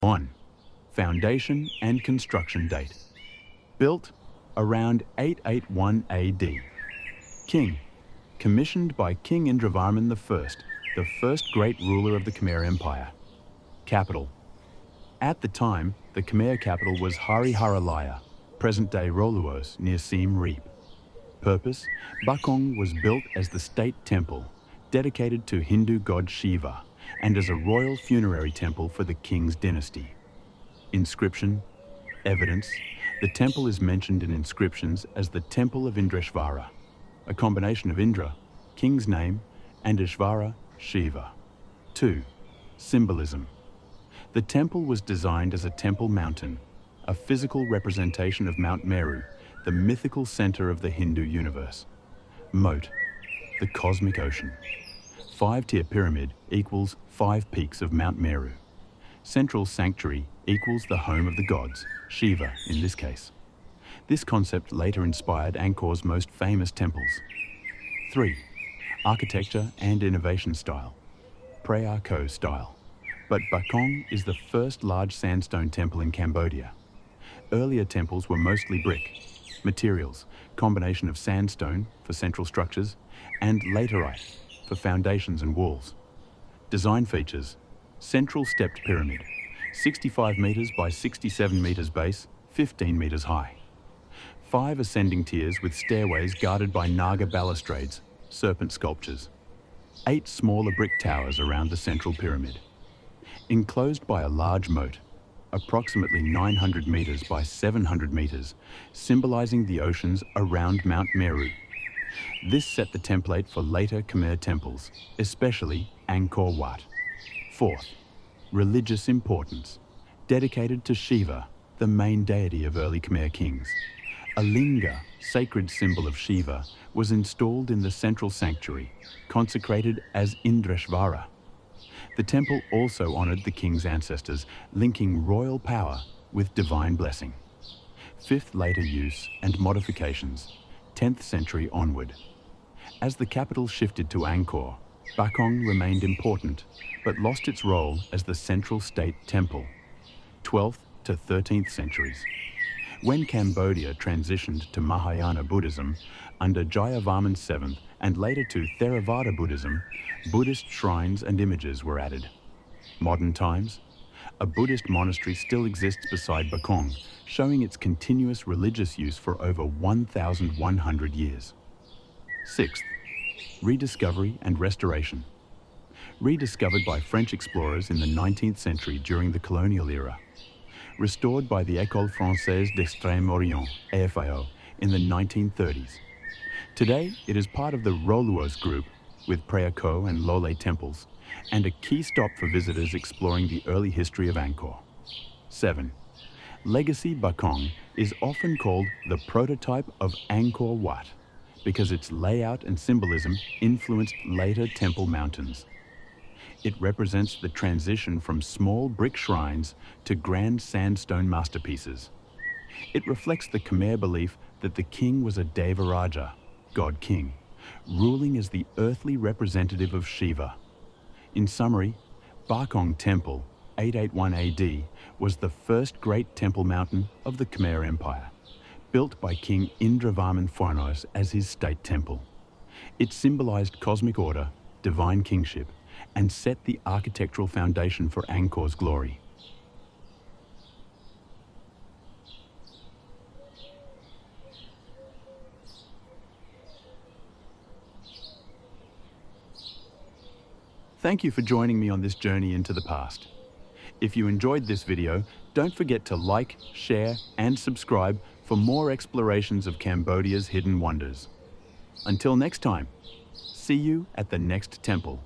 1. Foundation and construction date. Built around 881 AD. King. Commissioned by King Indravarman I, the first great ruler of the Khmer Empire. Capital. At the time, the Khmer capital was Hariharalaya, present-day Roluos, near Siem Reap. Purpose: Bakong was built as the state temple, dedicated to Hindu god Shiva, and as a royal funerary temple for the king's dynasty. Inscription. Evidence. The temple is mentioned in inscriptions as the Temple of Indravarman, a combination of Indra, king's name, and Ishvara, Shiva. 2. Symbolism. The temple was designed as a temple mountain, a physical representation of Mount Meru, the mythical center of the Hindu universe. Moat. The cosmic ocean. 5-tier pyramid equals 5 peaks of Mount Meru. Central sanctuary equals the home of the gods, Shiva in this case. This concept later inspired Angkor's most famous temples. 3. Architecture and innovation style. Preah Ko style. But Bakong is the first large sandstone temple in Cambodia. Earlier temples were mostly brick. Materials: combination of sandstone for central structures and laterite for foundations and walls. Design features: central stepped pyramid, 65 meters by 67 meters base, 15 meters high. 5 ascending tiers with stairways guarded by Naga balustrades, serpent sculptures. 8 smaller brick towers around the central pyramid. Enclosed by a large moat, approximately 900 meters by 700 meters, symbolizing the oceans around Mount Meru. This set the template for later Khmer temples, especially Angkor Wat. 4th, religious importance. Dedicated to Shiva, the main deity of early Khmer kings. A linga, sacred symbol of Shiva, was installed in the central sanctuary, consecrated as Indrashvara. The temple also honored the king's ancestors, linking royal power with divine blessing. 5th, later use and modifications, 10th century onward. As the capital shifted to Angkor, Bakong remained important, but lost its role as the central state temple. 12th to 13th centuries. When Cambodia transitioned to Mahayana Buddhism under Jayavarman VII and later to Theravada Buddhism, Buddhist shrines and images were added. Modern times, a Buddhist monastery still exists beside Bakong, showing its continuous religious use for over 1,100 years. 6th, rediscovery and restoration. Rediscovered by French explorers in the 19th century during the colonial era. Restored by the École Française d'Extrême-Orient, AFIO, in the 1930s. Today, it is part of the Roluos group, with Preah Ko and Lole temples, and a key stop for visitors exploring the early history of Angkor. 7. Legacy Bakong is often called the prototype of Angkor Wat, because its layout and symbolism influenced later temple mountains. It represents the transition from small brick shrines to grand sandstone masterpieces. It reflects the Khmer belief that the king was a Devaraja, god king, ruling as the earthly representative of Shiva. In summary, Bakong Temple, 881 AD, was the first great temple mountain of the Khmer Empire, built by King Indravarman I as his state temple. It symbolized cosmic order, divine kingship, and set the architectural foundation for Angkor's glory. Thank you for joining me on this journey into the past. If you enjoyed this video, don't forget to like, share, and subscribe for more explorations of Cambodia's hidden wonders. Until next time, see you at the next temple.